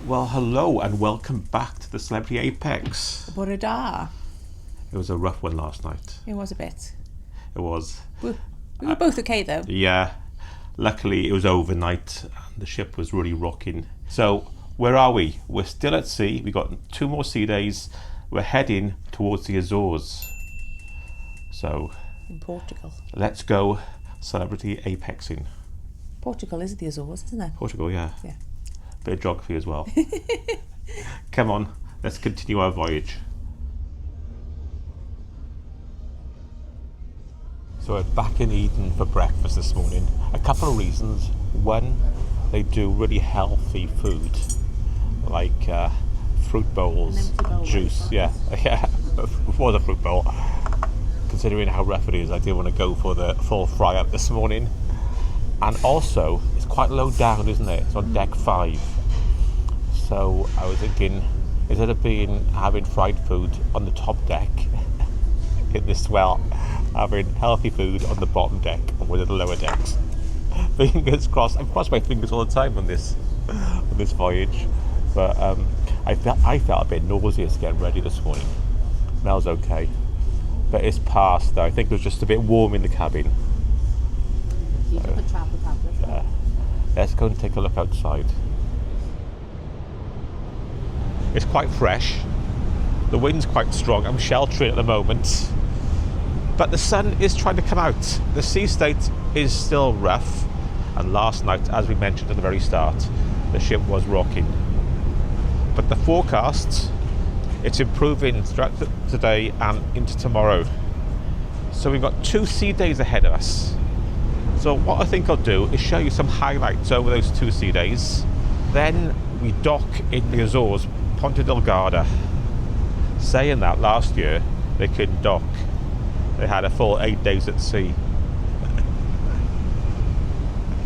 Well, hello and welcome back to the Celebrity Apex. Borada. It was a rough one last night. It was a bit. It was. We were both okay though. Yeah. Luckily, it was overnight and the ship was really rocking. So, where are we? We're still at sea. We've got 2 more sea days. We're heading towards the Azores. So, In Portugal. let's go Celebrity Apexing. Portugal is the Azores, isn't it? Portugal, yeah. Yeah. Bit of geography as well. Come on, let's continue our voyage. So we're back in Eden for breakfast this morning. A couple of reasons. One, they do really healthy food, like fruit bowls, juice. Yeah, yeah, it was a fruit bowl. Considering how rough it is, I didn't want to go for the full fry up this morning. And also, it's quite low down, isn't it? It's on deck 5. So I was thinking, instead of having fried food on the top deck in this swell, having healthy food on the bottom deck and one of the lower decks. Fingers crossed. I've crossed my fingers all the time on this voyage, but I felt a bit nauseous getting ready this morning. Smells okay, but it's past though. I think it was just a bit warm in the cabin. Let's go and take a look outside. It's quite fresh. The wind's quite strong. I'm sheltering at the moment, but the sun is trying to come out. The sea state is still rough, and last night, as we mentioned at the very start, the ship was rocking. But the forecast, it's improving throughout today and into tomorrow. So we've got 2 sea days ahead of us. So what I think I'll do is show you some highlights over those 2 sea days. Then we dock in the Azores, Ponta Delgada. Saying that, last year they couldn't dock. They had a full 8 days at sea.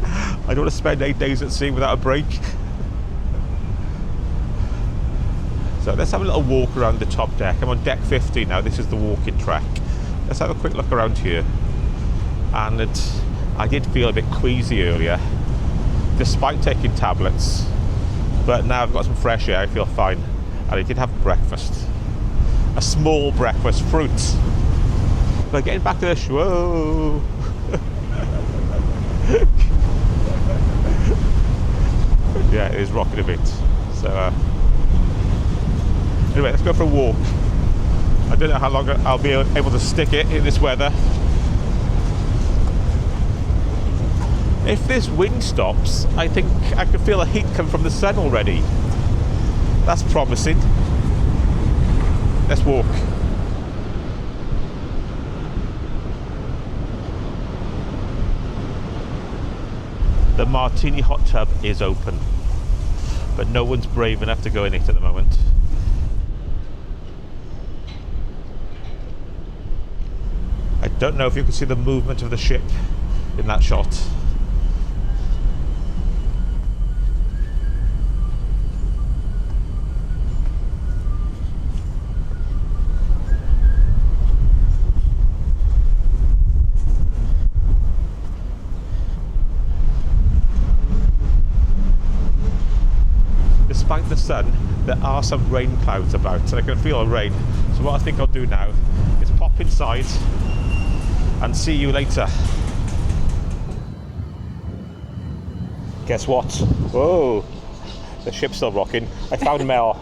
I don't want to spend 8 days at sea without a break. So let's have a little walk around the top deck. I'm on deck 50 now. This is the walking track. Let's have a quick look around here. And I did feel a bit queasy earlier, despite taking tablets, but now I've got some fresh air, I feel fine. And I did have breakfast, a small breakfast, fruit. But getting back to the show. Yeah, it is rocking a bit. So anyway, let's go for a walk. I don't know how long I'll be able to stick it in this weather. If this wind stops, I think I can feel a heat come from the sun already. That's promising. Let's walk. The Martini hot tub is open, but no one's brave enough to go in it at the moment. I don't know if you can see the movement of the ship in that shot. Despite the sun, there are some rain clouds about, and I can feel rain. So what I think I'll do now is pop inside and see you later. Guess what? Whoa, the ship's still rocking. I found Mel.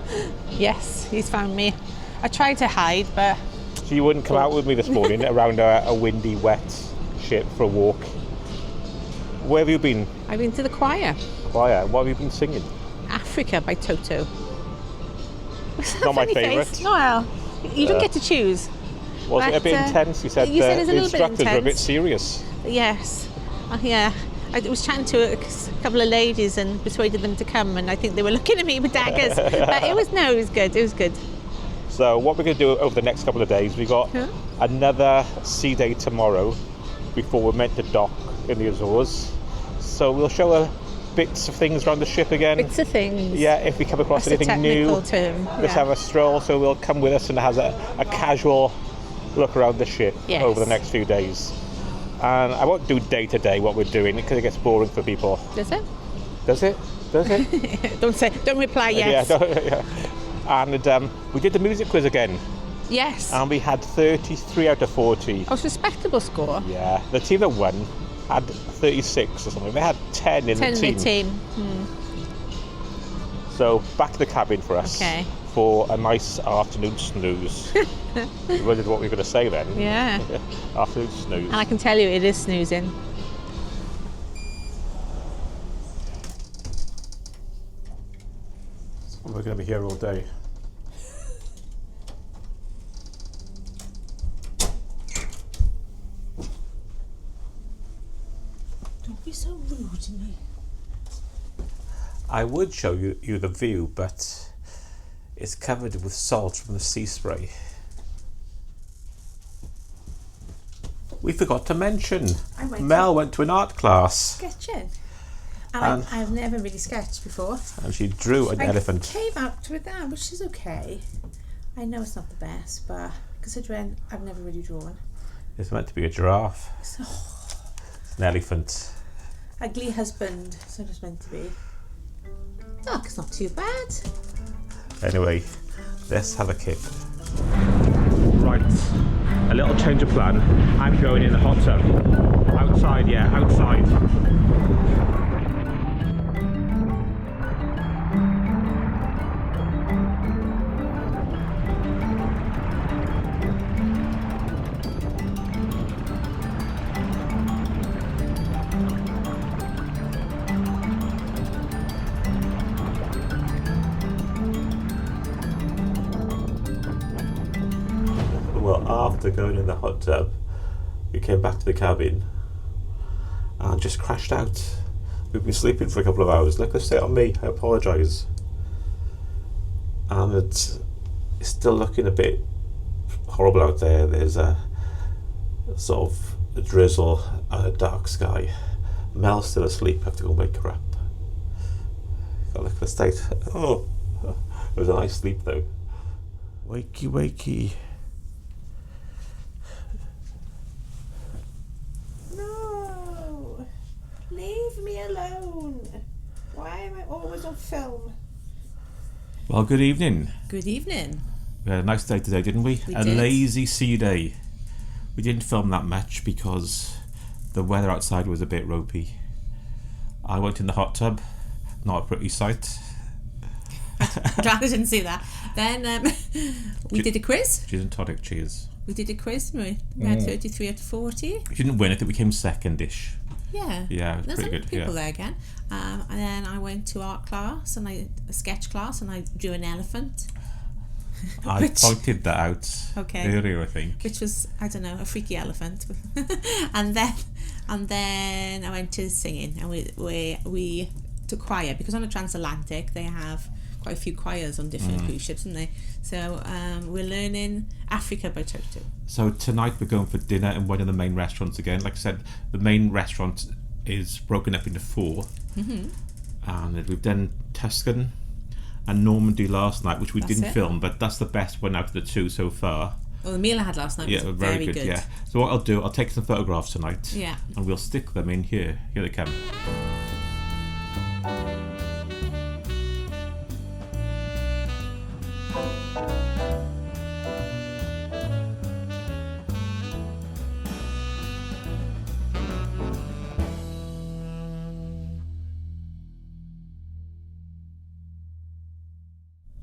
Yes, he's found me. I tried to hide, but... So you wouldn't come out with me this morning around a windy, wet ship for a walk. Where have you been? I've been to the choir. Choir? What have you been singing? Africa by Toto. Not my favourite. Well, you don't get to choose. Was it a bit intense? You said it was a the little instructors bit were a bit serious. Yes. Yeah. I was chatting to a couple of ladies and persuaded them to come, and I think they were looking at me with daggers. But it was good. It was good. So what we're going to do over the next couple of days, we've got another sea day tomorrow before we're meant to dock in the Azores. So we'll show her bits of things around the ship again. Bits of things. Yeah, if we come across That's anything new, term. let's have a stroll. So we'll come with us and have a casual look around the ship over the next few days. And I won't do day to day what we're doing because it gets boring for people. Does it? Does it? Does it? Don't reply yes. Yeah. And we did the music quiz again. Yes. And we had 33 out of 40. Oh, it's a respectable score. Yeah. The team that won had 36 or something. They had 10 in the team. 10 in the team. So back to the cabin for us. Okay. For a nice afternoon snooze. We wondered what we were going to say then. Yeah. Afternoon snooze. And I can tell you it is snoozing. We're going to be here all day. Don't be so rude to me. I would show you the view, but it's covered with salt from the sea spray. We forgot to mention, Mel went to an art class. Sketching. And I've never really sketched before. And she drew an elephant. I came out with that, which is okay. I know it's not the best, but considering I've never really drawn. It's meant to be a giraffe. So, It's an elephant. ugly husband, so it's meant to be. Look, it's not too bad. Anyway, let's have a kick. Right, a little change of plan. I'm going in the hot tub. Outside, yeah, outside. Well, after going in the hot tub, we came back to the cabin and just crashed out. We've been sleeping for a couple of hours. Look, stay on me, I apologise. And it's still looking a bit horrible out there. There's a sort of a drizzle and a dark sky. Mel's still asleep, I have to go and wake her up. Got look at the state. Oh, it was a nice sleep though. Wakey, wakey. No! Leave me alone. Why am I always on film? Well, good evening. Good evening. We had a nice day today, didn't we? We a did. lazy sea day. We didn't film that much because the weather outside was a bit ropey. I went in the hot tub. Not a pretty sight. Glad I didn't see that. Then we did a quiz. Gin and tonic, cheers. We did a quiz, didn't we? We had 33 out of 40. We didn't win it, we came second-ish. Yeah. Yeah, it was There's pretty some good. people Yeah. there again. And then I went to art class and a sketch class, and I drew an elephant. I Which- pointed that out Okay. earlier, I think. Which was, I don't know, a freaky elephant. and then I went to singing, and we took choir, because on the Transatlantic they have quite a few choirs on different cruise ships, don't they? So we're learning Africa by Toto. So tonight we're going for dinner in one of the main restaurants again. Like I said, the main restaurant is broken up into 4. And we've done Tuscan and Normandy last night, which we That's didn't it. film, but that's the best one out of the 2 so far. Well, the meal I had last night Yeah, was very good. Yeah. So what I'll do, I'll take some photographs tonight. Yeah. And we'll stick them in here. Here they come.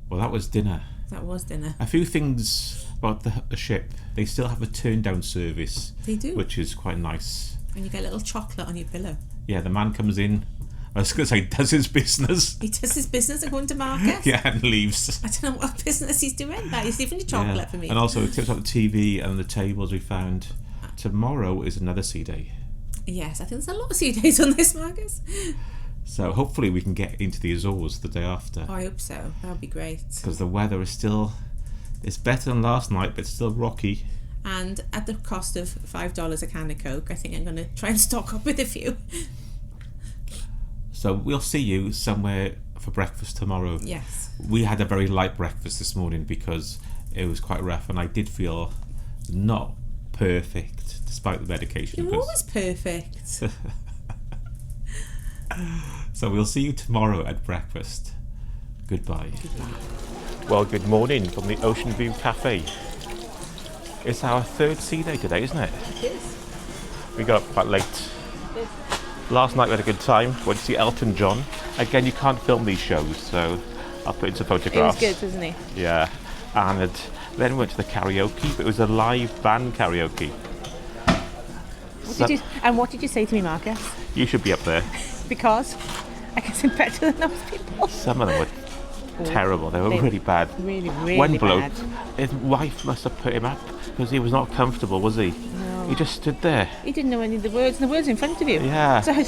Well, that was dinner. That was dinner. A few things about the ship. They still have a turn down service. They do. Which is quite nice. And you get a little chocolate on your pillow. Yeah, the man comes in, I was going to say, does his business. He does his business according to Marcus. Yeah, and leaves. I don't know what business he's doing, but he's leaving the chocolate Yeah. for me. And also, tips about the TV and the tables we found. Tomorrow is another sea day. Yes, I think there's a lot of sea days on this, Marcus. So hopefully we can get into the Azores the day after. Oh, I hope so. That would be great. Because the weather is still, it's better than last night, but it's still rocky. And at the cost of $5 a can of Coke, I think I'm going to try and stock up with a few. So we'll see you somewhere for breakfast tomorrow. Yes. We had a very light breakfast this morning because it was quite rough, and I did feel not perfect despite the medication. You're because- always perfect. So we'll see you tomorrow at breakfast. Goodbye. Well, good morning from the Ocean View Cafe. It's our third sea day today, isn't it? It is. We got up quite late. Last night we had a good time. Went to see Elton John. Again, you can't film these shows, so I'll put in some photographs. He was good, wasn't he? Yeah. And then we went to the karaoke, but it was a live band karaoke. What did you say to me, Marcus? You should be up there. Because I can sing better than those people. Some of them were terrible. They were really bad. Really, really One bloke, bad. his wife must have put him up because he was not comfortable, was he? No. He just stood there. He didn't know any of the words, and the words in front of you. Yeah. So,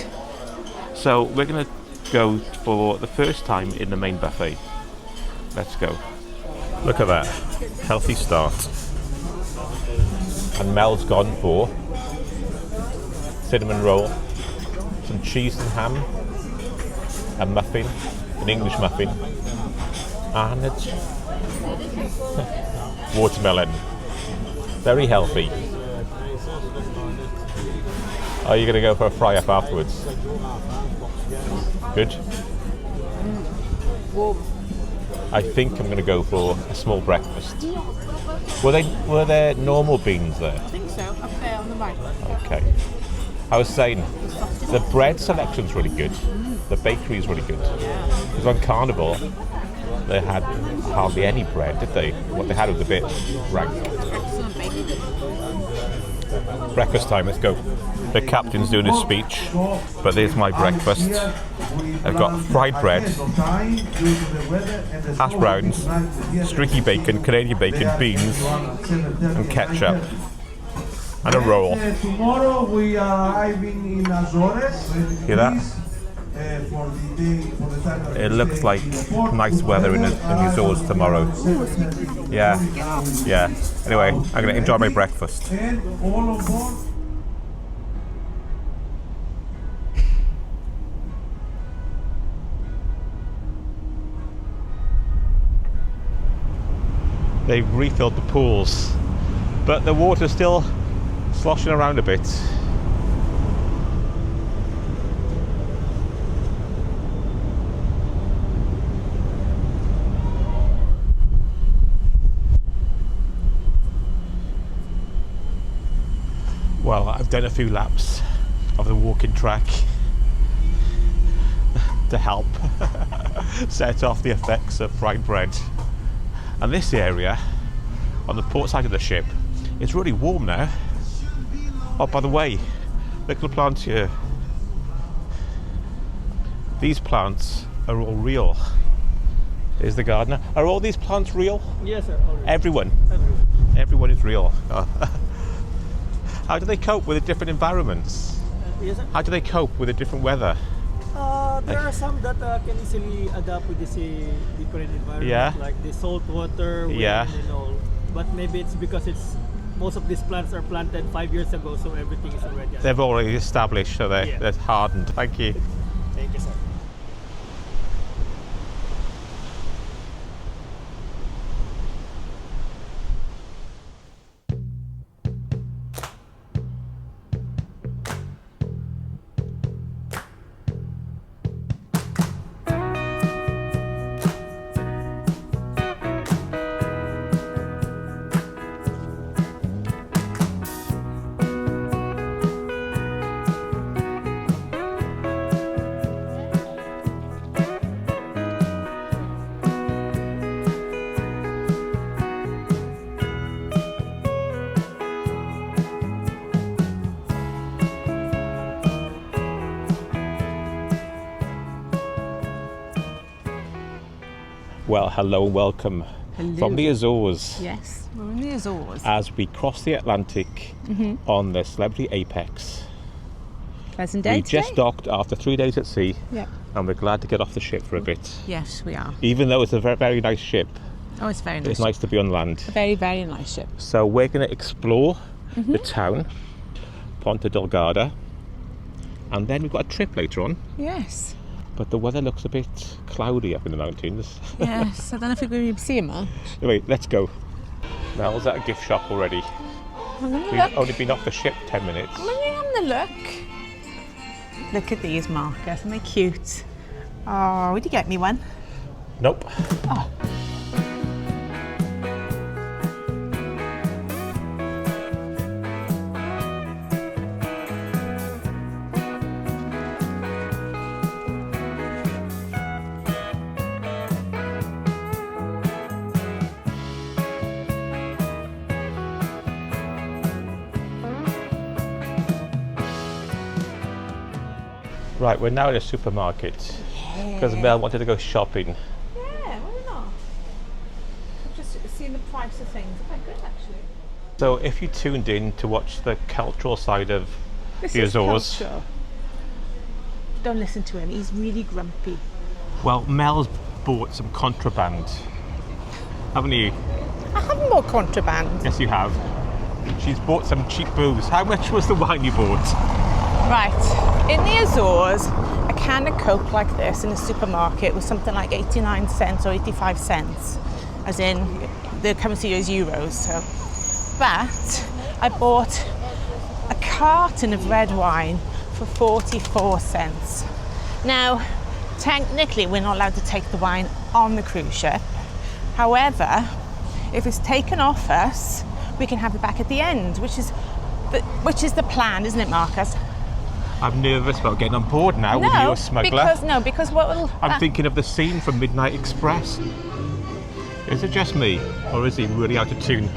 So we're going to go for the first time in the main buffet. Let's go. Look at that. Healthy start. And Mel's gone for cinnamon roll, some cheese and ham, a muffin, an English muffin, and it's watermelon. Very healthy. Are you going to go for a fry up afterwards? Good. I think I'm going to go for a small breakfast. Were there normal beans there? I think so, up there on the right. Okay. I was saying, the bread selection's really good. The bakery is really good. Because on Carnival, they had hardly any bread, did they? What they had was a bit rank. Excellent bakery. Breakfast time, let's go. The captain's doing his speech, but there's my breakfast. I've got fried bread, hash browns, streaky bacon, Canadian bacon, beans, and ketchup, and a roll. Tomorrow we are arriving in Azores. Hear that? It looks like nice weather in the Azores tomorrow. Yeah, yeah. Anyway, I'm going to enjoy my breakfast. And all on board. They've refilled the pools, but the water's still sloshing around a bit. Well, I've done a few laps of the walking track to help set off the effects of fried bread. And this area on the port side of the ship is really warm now. Oh, by the way, little plants here. These plants are all real. Here's the gardener. Are all these plants real? Yes, sir. Already. Everyone. Everyone is real. Oh. How do they cope with the different environments? Yes, sir. How do they cope with the different weather? There are some that can easily adapt with this different environment, Yeah. like the salt water, wind, Yeah. and all. But maybe it's because most of these plants are planted 5 years ago, so everything is already. They've already established, so they're hardened. Thank you. Thank you, sir. Well, hello and welcome from the Azores Yes, we're in the Azores. as we cross the Atlantic on the Celebrity Apex. Pleasant day We today. just docked after 3 days at sea, Yep. and we're glad to get off the ship for a bit. Yes, we are. Even though it's a very, very nice ship, Oh, it's very nice. it's nice to be on land. A very, very nice ship. So we're going to explore the town, Ponta Delgada, and then we've got a trip later on. Yes. But the weather looks a bit cloudy up in the mountains. Yes, I don't know if we're going to see him much. Anyway, let's go. Mel's at a gift shop already. I'm going to We've look. only been off the ship 10 minutes. I'm going to look. Look at these markers, aren't they cute? Oh, would you get me one? Nope. Oh. Right, we're now in a supermarket because Mel wanted to go shopping. Yeah, why not? I've just seen the price of things. Quite good, actually. So if you tuned in to watch the cultural side of This the is Azores, culture. Don't listen to him. He's really grumpy. well, Mel's bought some contraband, haven't you? I haven't bought contraband. Yes, you have. She's bought some cheap booze. How much was the wine you bought? Right, in the Azores, a can of Coke like this in a supermarket was something like 89 cents or 85 cents, as in the currency is euros. So, but I bought a carton of red wine for 44 cents. Now, technically, we're not allowed to take the wine on the cruise ship. However, if it's taken off us, we can have it back at the end, which is the plan, isn't it, Marcus? I'm nervous about getting on board now with you, a smuggler. Because what will... I'm thinking of the scene from Midnight Express. Is it just me, or is he really out of tune?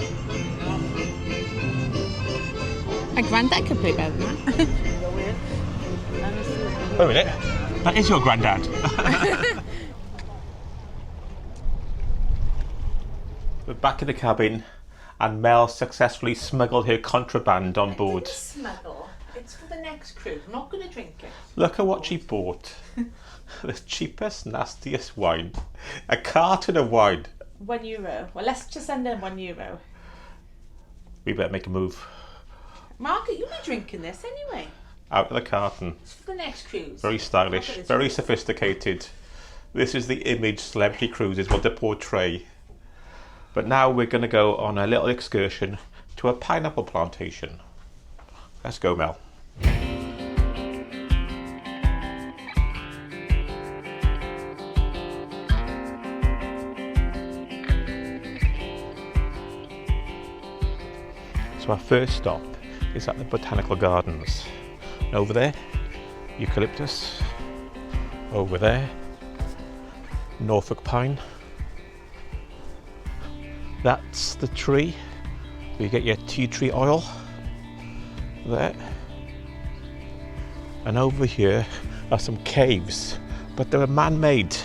My granddad could play better than that. Wait a minute, that is your granddad. We're back in the cabin, and Mel successfully smuggled her contraband on board. Smuggle. It's for the next cruise. I'm not going to drink it. Look at what she bought. The cheapest, nastiest wine. A carton of wine. €1. Well, let's just send in €1. We better make a move. Margaret, you'll be drinking this anyway. Out of the carton. It's for the next cruise. Very stylish, very sophisticated. This is the image celebrity cruises want to portray. But now we're going to go on a little excursion to a pineapple plantation. Let's go, Mel. So our first stop is at the Botanical Gardens. And over there, eucalyptus. Over there, Norfolk pine. That's the tree where you get your tea tree oil. There. And over here are some caves, but they're man-made,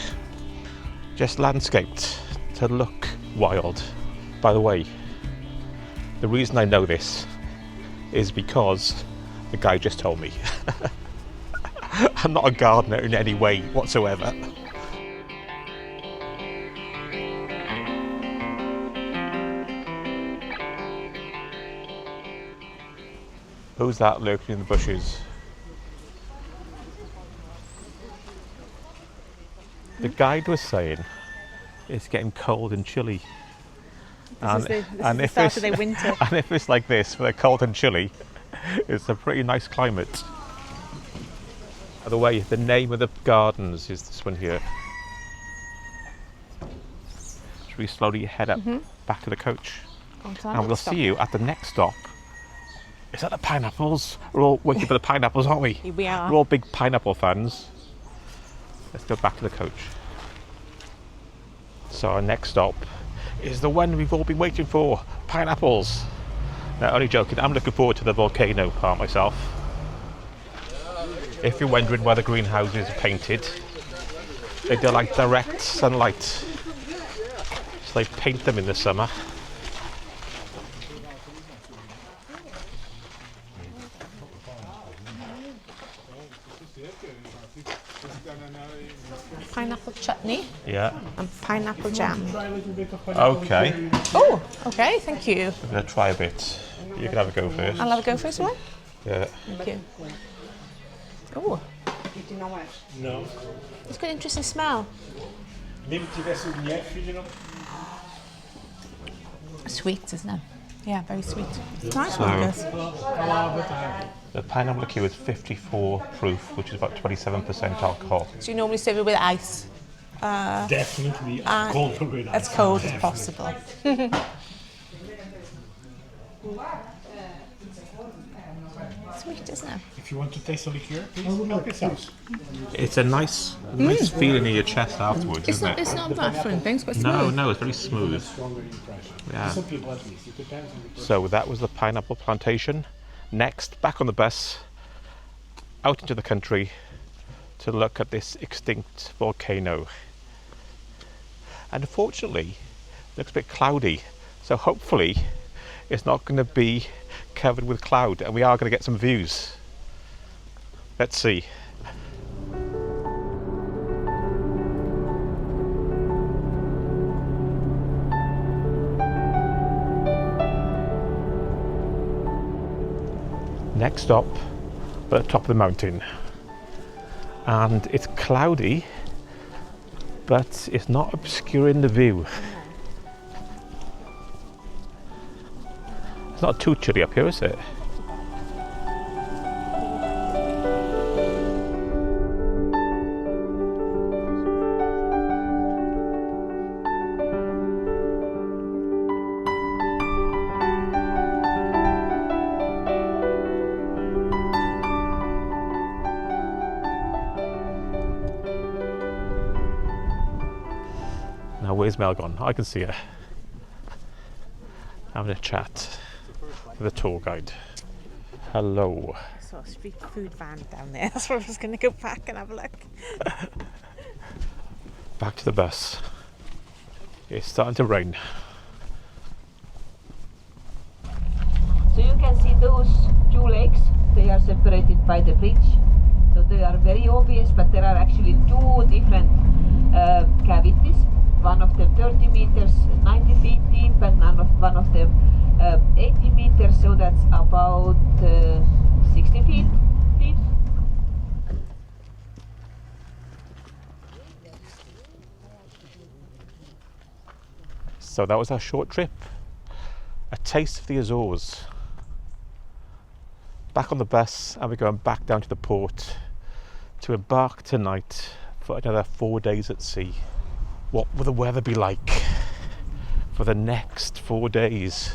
just landscaped to look wild. By the way, the reason I know this is because the guy just told me. I'm not a gardener in any way whatsoever. Who's that lurking in the bushes? The guide was saying it's getting cold and chilly. This is the start of their winter. And if it's like this, where they're cold and chilly, it's a pretty nice climate. By the way, the name of the gardens is this one here. Should we slowly head up back to the coach? And we'll see you at the next stop. Is that the pineapples? We're all waiting for the pineapples, aren't we? We are. We're all big pineapple fans. Let's go back to the coach. So our next stop is the one we've all been waiting for, pineapples. No, only joking, I'm looking forward to the volcano part myself. If you're wondering why the greenhouses are painted, they do like direct sunlight. So they paint them in the summer. Pineapple chutney. Yeah. And pineapple jam. Okay. Oh, okay, thank you. I'm going to try a bit. You can have a go first. I'll have a go first one. Yeah. Thank you. Oh, No. it's got an interesting smell. Neem die Wäsche nie, you know? Sweet, isn't it? Yeah, very sweet. It's nice, So- Marcus. The pineapple liqueur is 54 proof, which is about 27% alcohol. So you normally serve it with ice. Definitely cold with As cold as possible. Sweet, isn't it? If you want to taste the liqueur, please help yourselves. It's a nice feeling in your chest afterwards, isn't it? It's not bad for anything. It's quite No, smooth. no, it's very smooth. Stronger impression. Yeah. Some people at least. It depends on the So that was the pineapple plantation. Next, back on the bus, out into the country to look at this extinct volcano. And unfortunately, it looks a bit cloudy. So hopefully it's not going to be covered with cloud and we are going to get some views. Let's see. Next stop, we're at the top of the mountain. And it's cloudy, but it's not obscuring the view. It's not too chilly up here, is it? Now where's Mel gone? I can see her. Having a chat with the tour guide. Hello. I saw a street food van down there. That's where I was going to go back and have a look. Back to the bus. It's starting to rain. So you can see those two lakes, they are separated by the bridge. So they are very obvious, but there are actually two different cavities. One of them 30 meters, 90 feet deep, and one of them 80 meters, so that's about 60 feet deep. So that was our short trip. A taste of the Azores. Back on the bus and we're going back down to the port to embark tonight for another 4 days at sea. What will the weather be like for the next 4 days?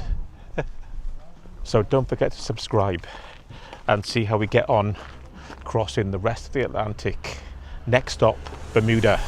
So don't forget to subscribe and see how we get on crossing the rest of the Atlantic. Next stop, Bermuda.